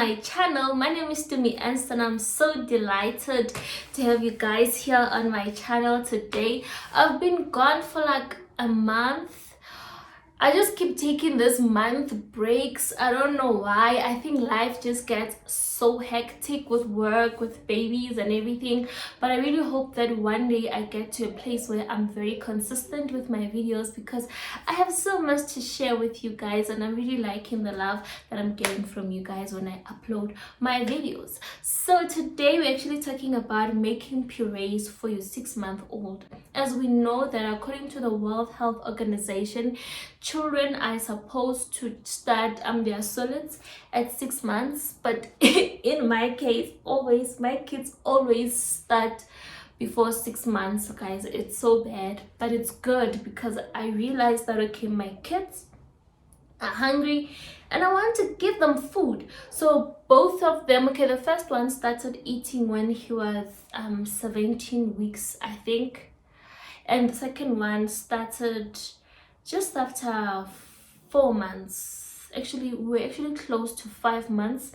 my channel. My name is Tumi and I'm so delighted to have you guys here on my channel today. I've been gone for like a month. I just keep taking this month breaks. I don't know why. I think life just gets so hectic with work, with babies and everything. But I really hope that one day I get to a place where I'm very consistent with my videos, because I have so much to share with you guys and I'm really liking the love that I'm getting from you guys when I upload my videos. So today we're actually talking about making purees for your 6-month-old. As we know that according to the World Health Organization, children are supposed to start their solids at 6 months, but in my case, my kids always start before 6 months, guys. It's so bad, but it's good because I realized that okay, my kids are hungry and I want to give them food. So both of them, okay, the first one started eating when he was 17 weeks, I think, and the second one started just after 4 months. Actually, we're actually close to 5 months.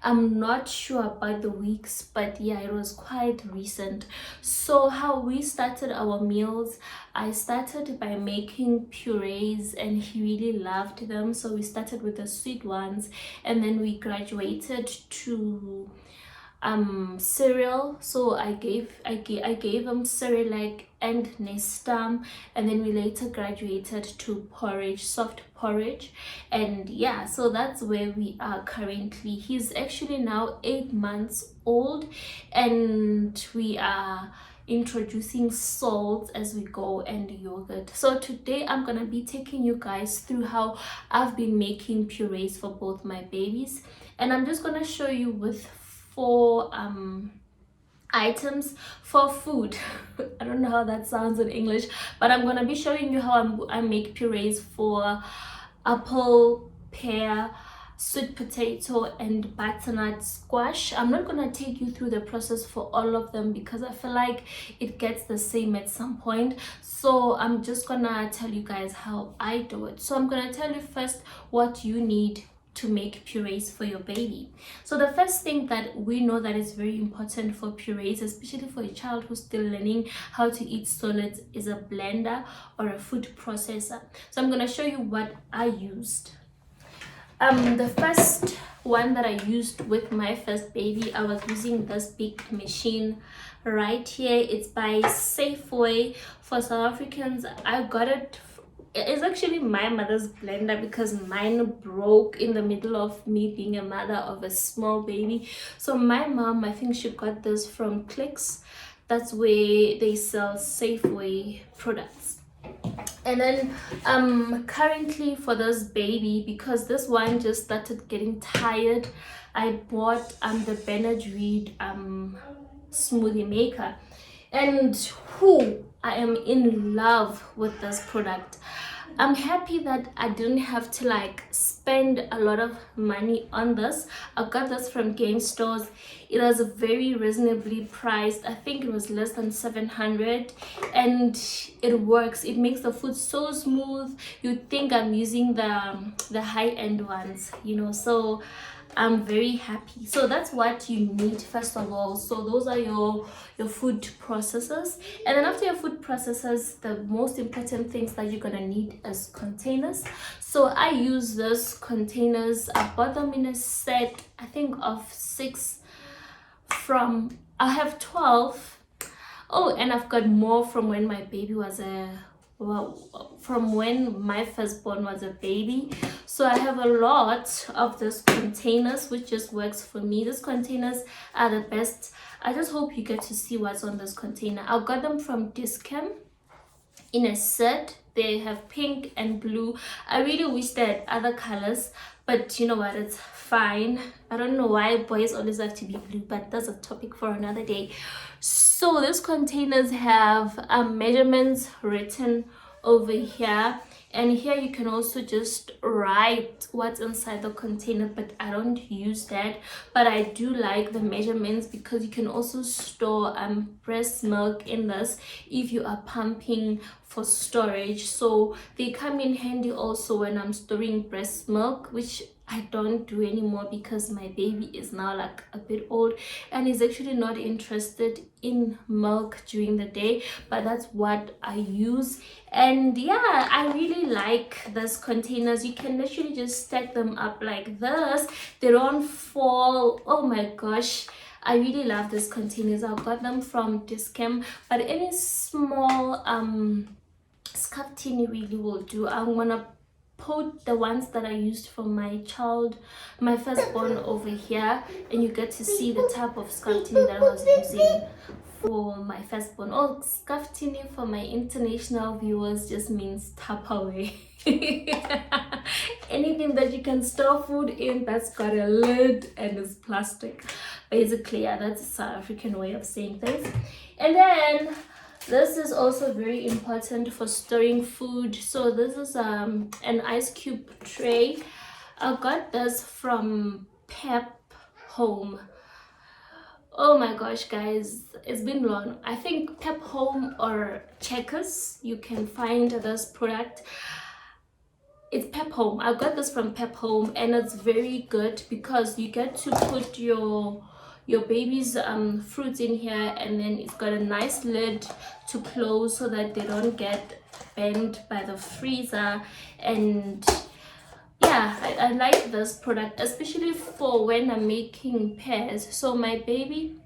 I'm not sure about the weeks, but yeah, it was quite recent. So how we started our meals, I started by making purees and he really loved them. So we started with the sweet ones and then we graduated to cereal. So I gave him Cerelac and Nestum, and then we later graduated to porridge, soft porridge. And yeah, so that's where we are currently. He's actually now 8 months old and we are introducing salt as we go and yogurt. So today I'm gonna be taking you guys through how I've been making purees for both my babies, and I'm just gonna show you with 4 items for food. I don't know how that sounds in English, but I'm gonna be showing you how I make purees for apple, pear, sweet potato and butternut squash. I'm not gonna take you through the process for all of them because I feel like it gets the same at some point. So I'm just gonna tell you guys how I do it. So I'm gonna tell you first what you need to make purees for your baby. So the first thing that we know that is very important for purees, especially for a child who's still learning how to eat solids, is a blender or a food processor. So I'm going to show you what I used. The first one that I used with my first baby, I was using this big machine right here. It's by Safeway. For South Africans, I got it. It's actually my mother's blender because mine broke in the middle of me being a mother of a small baby. So my mom, I think she got this from Clicks. That's where they sell Safeway products. And then currently for this baby, because this one just started getting tired, I bought the Benadryl smoothie maker, and I am in love with this product. I'm happy that I didn't have to like spend a lot of money on this. I got this from game stores. It was very reasonably priced. I think it was less than 700, and it works. It makes the food so smooth. You'd think I'm using the high-end ones, you know. So I'm very happy. So that's what you need first of all. So those are your food processors, and then after your food processors, the most important things that you're gonna need is containers. So I use those containers. I bought them in a set, I think of 6 from, I have 12. Oh, and I've got more from when my baby was from when my firstborn was a baby. So I have a lot of these containers, which just works for me. These containers are the best. I just hope you get to see what's on this container. I got them from Dischem in a set. They have pink and blue. I really wish they had other colors, but you know what, it's fine. I don't know why boys always have to be blue, but that's a topic for another day. So these containers have measurements written over here, and here you can also just write what's inside the container, but I don't use that. But I do like the measurements because you can also store breast milk in this if you are pumping for storage. So they come in handy also when I'm storing breast milk, which I don't do anymore because my baby is now like a bit old and is actually not interested in milk during the day, but that's what I use. And yeah, I really like these containers. You can literally just stack them up like this, they don't fall. Oh my gosh, I really love these containers. I got them from Dischem, but any small scarf tin really will do. I'm gonna put the ones that I used for my firstborn over here, and you get to see the type of scarf tin that I was using for my firstborn. Oh, scarf tin for my international viewers just means Tupperware. Anything that you can store food in that's got a lid and is plastic. Basically, yeah, that's a South African way of saying things. And then this is also very important for storing food. So this is an ice cube tray. I got this from Pep Home. Oh my gosh, guys, it's been long. I think Pep Home or Checkers, you can find this product. It's Pep Home. I got this from Pep Home, and it's very good because you get to put your baby's fruits in here, and then it's got a nice lid to close so that they don't get bent by the freezer. And yeah, I like this product, especially for when I'm making pears. So my baby,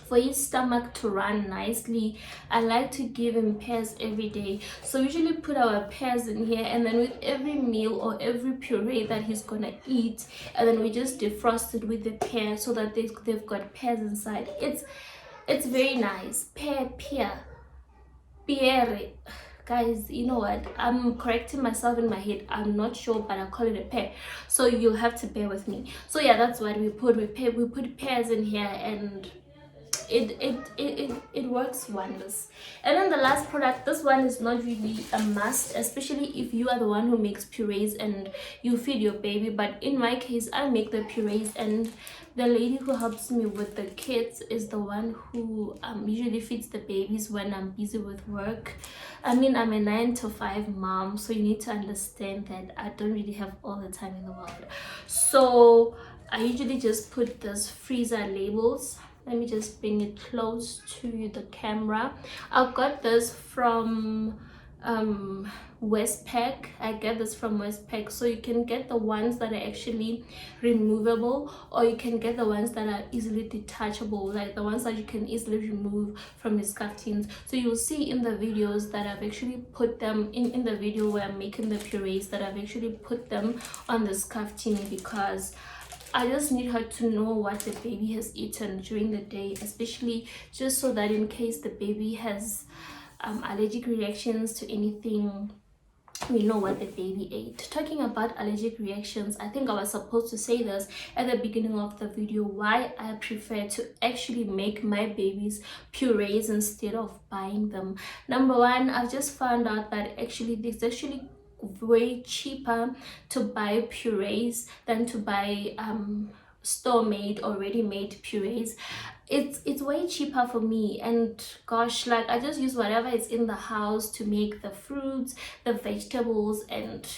for his stomach to run nicely, I like to give him pears every day. So we usually put our pears in here, and then with every meal or every puree that he's gonna eat, and then we just defrost it with the pear so that they've got pears inside. It's very nice. Pear. Guys, you know what, I'm correcting myself in my head. I'm not sure, but I call it a pear, so you'll have to bear with me. So yeah, that's what we put. We put pears in here, and it works wonders. And then the last product, this one is not really a must, especially if you are the one who makes purees and you feed your baby. But in my case, I make the purees, and the lady who helps me with the kids is the one who usually feeds the babies when I'm busy with work. I mean, I'm a 9-to-5 mom, so you need to understand that I don't really have all the time in the world. So I usually just put those freezer labels. Let me just bring it close to the camera. I got this from Westpac. I get this from Westpac. So you can get the ones that are actually removable, or you can get the ones that are easily detachable, like the ones that you can easily remove from the scarf tins. So you'll see in the videos that I've actually put them in the video where I'm making the purees, that I've actually put them on the scarf tin because I just need her to know what the baby has eaten during the day, especially just so that in case the baby has allergic reactions to anything, we know what the baby ate. Talking about allergic reactions, I think I was supposed to say this at the beginning of the video, why I prefer to actually make my babies purees instead of buying them. Number one, I've just found out that actually it's actually way cheaper to buy purees than to buy store-made or ready-made purees. It's way cheaper for me, and gosh, like I just use whatever is in the house to make the fruits, the vegetables, and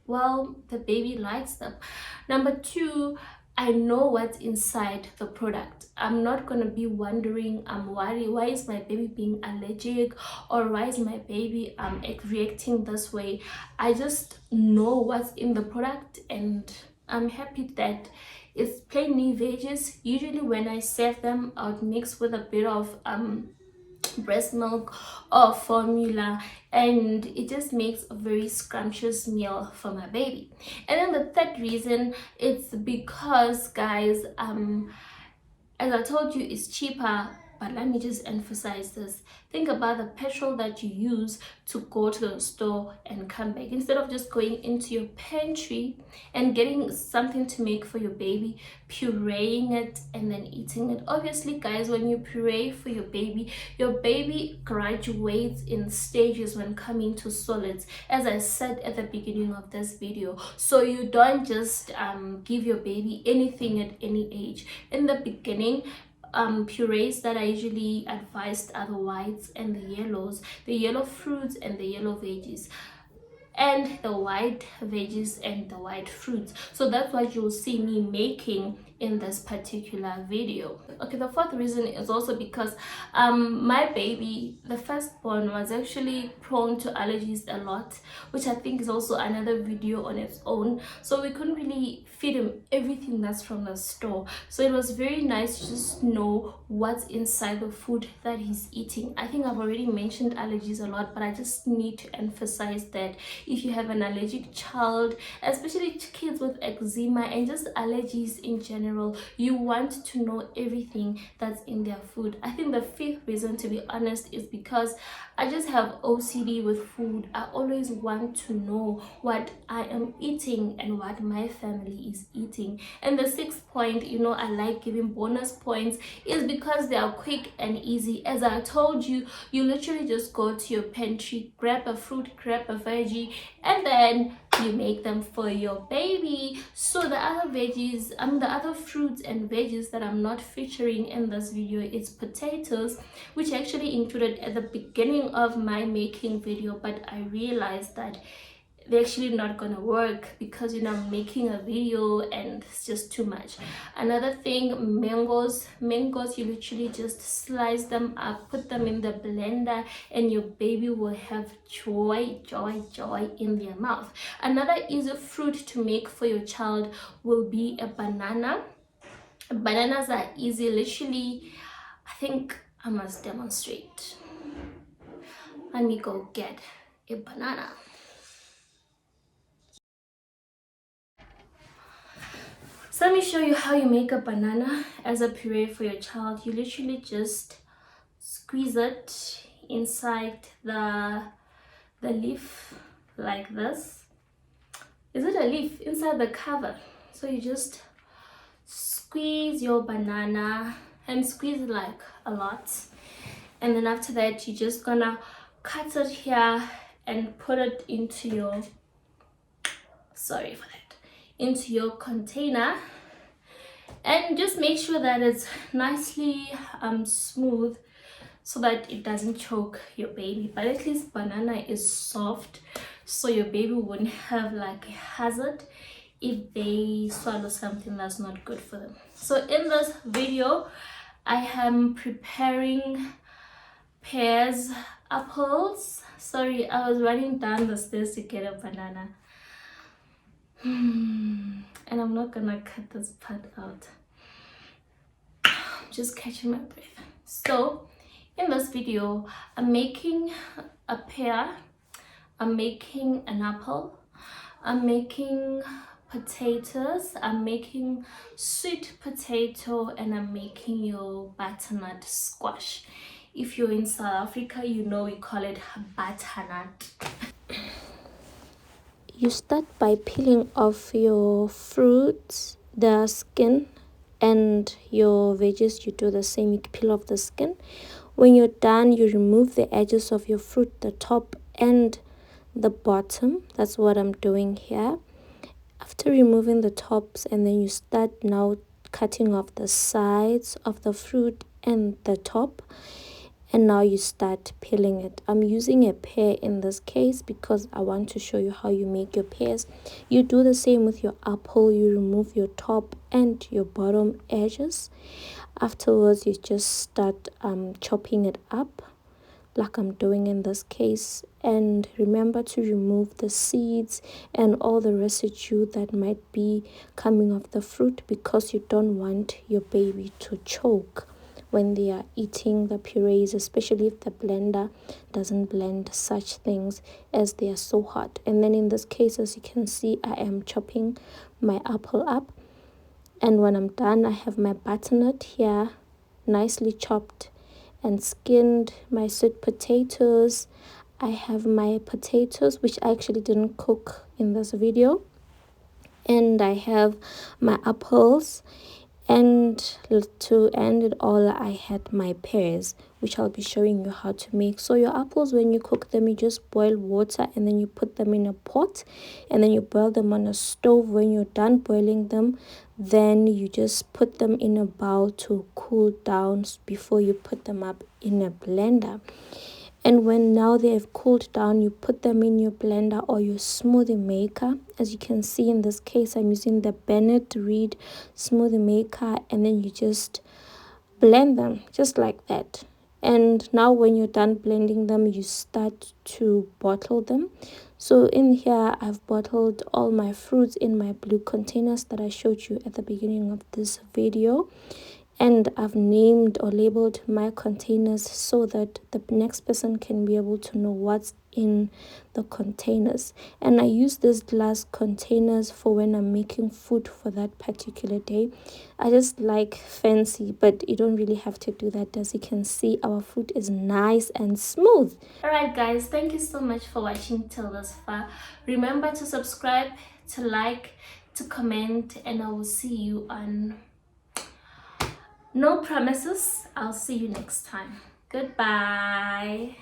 well, the baby likes them. Number two, I know what's inside the product. I'm not gonna be wondering why is my baby being allergic, or why is my baby reacting this way. I just know what's in the product, and I'm happy that it's plain new veggies. Usually when I serve them, I would mix with a bit of breast milk or formula, and it just makes a very scrumptious meal for my baby. And then the third reason, it's because, guys, as I told you, it's cheaper. But let me just emphasize this. Think about the petrol that you use to go to the store and come back. Instead of just going into your pantry and getting something to make for your baby, pureeing it and then eating it. Obviously, guys, when you puree for your baby graduates in stages when coming to solids, as I said at the beginning of this video. So you don't just give your baby anything at any age. In the beginning, purees that I usually advised are the whites and the yellows, the yellow fruits and the yellow veggies. and the white veggies and the white fruits. So that's what you'll see me making in this particular video. Okay, the fourth reason is also because my baby, the firstborn, was actually prone to allergies a lot, which I think is also another video on its own. So we couldn't really feed him everything that's from the store, so it was very nice to just know what's inside the food that he's eating. I think I've already mentioned allergies a lot, but I just need to emphasize that if you have an allergic child, especially kids with eczema and just allergies in general, you want to know everything that's in their food. I think the fifth reason, to be honest, is because I just have OCD with food. I always want to know what I am eating and what my family is eating. And the sixth point, you know, I like giving bonus points, is because they are quick and easy. As I told you, you literally just go to your pantry, grab a fruit, grab a veggie, and then you make them for your baby. So the other veggies, the other fruits and veggies that I'm not featuring in this video is potatoes, which I actually included at the beginning of my making video, but I realized that they're actually not gonna work because, you know, I'm making a video and it's just too much. Another thing, mangoes. You literally just slice them up, put them in the blender, and your baby will have joy in their mouth. Another easy fruit to make for your child will be a banana. Bananas are easy. Literally, I think I must demonstrate. Let me go get a banana. So let me show you how you make a banana as a puree for your child. You literally just squeeze it inside the leaf like this. Is it a leaf? Inside the cover. So you just squeeze your banana and squeeze it like a lot. And then after that, you're just gonna cut it here and put it into your, sorry for that, into your container, and just make sure that it's nicely smooth so that it doesn't choke your baby. But at least banana is soft, so your baby wouldn't have like a hazard if they swallow something that's not good for them. So in this video, I am preparing pears, apples. Sorry, I was running down the stairs to get a banana. And I'm not gonna cut this part out. I'm just catching my breath. So in this video, I'm making a pear, I'm making an apple, I'm making potatoes, I'm making sweet potato, and I'm making your butternut squash. If you're in South Africa, you know we call it butternut. You start by peeling off your fruits, the skin, and your veggies. You do the same, you peel off the skin. When you're done, you remove the edges of your fruit, the top and the bottom. That's what I'm doing here. After removing the tops, and then you start now cutting off the sides of the fruit and the top, and now you start peeling it. I'm using a pear in this case because I want to show you how you make your pears. You do the same with your apple. You remove your top and your bottom edges. Afterwards, you just start chopping it up like I'm doing in this case, and remember to remove the seeds and all the residue that might be coming off the fruit, because you don't want your baby to choke when they are eating the purees, especially if the blender doesn't blend such things as they are so hot. And then in this case, as you can see, I am chopping my apple up, and when I'm done, I have my butternut here nicely chopped and skinned, my sweet potatoes. I have my potatoes, which I actually didn't cook in this video, and I have my apples, and to end it all, I had my pears, which I'll be showing you how to make. So your apples, when you cook them, you just boil water and then you put them in a pot, and then you boil them on a stove. When you're done boiling them, then you just put them in a bowl to cool down before you put them up in a blender. And when now they have cooled down, you put them in your blender or your smoothie maker. As you can see, in this case I'm using the Bennett Reed smoothie maker, and then you just blend them just like that. And now when you're done blending them, you start to bottle them. So in here I've bottled all my fruits in my blue containers that I showed you at the beginning of this video, and I've named or labeled my containers so that the next person can be able to know what's in the containers. And I use these glass containers for when I'm making food for that particular day. I just like fancy, but you don't really have to do that. As you can see, our food is nice and smooth. Alright guys, thank you so much for watching till this far. Remember to subscribe, to like, to comment, and I will see you on no promises. I'll see you next time. Goodbye.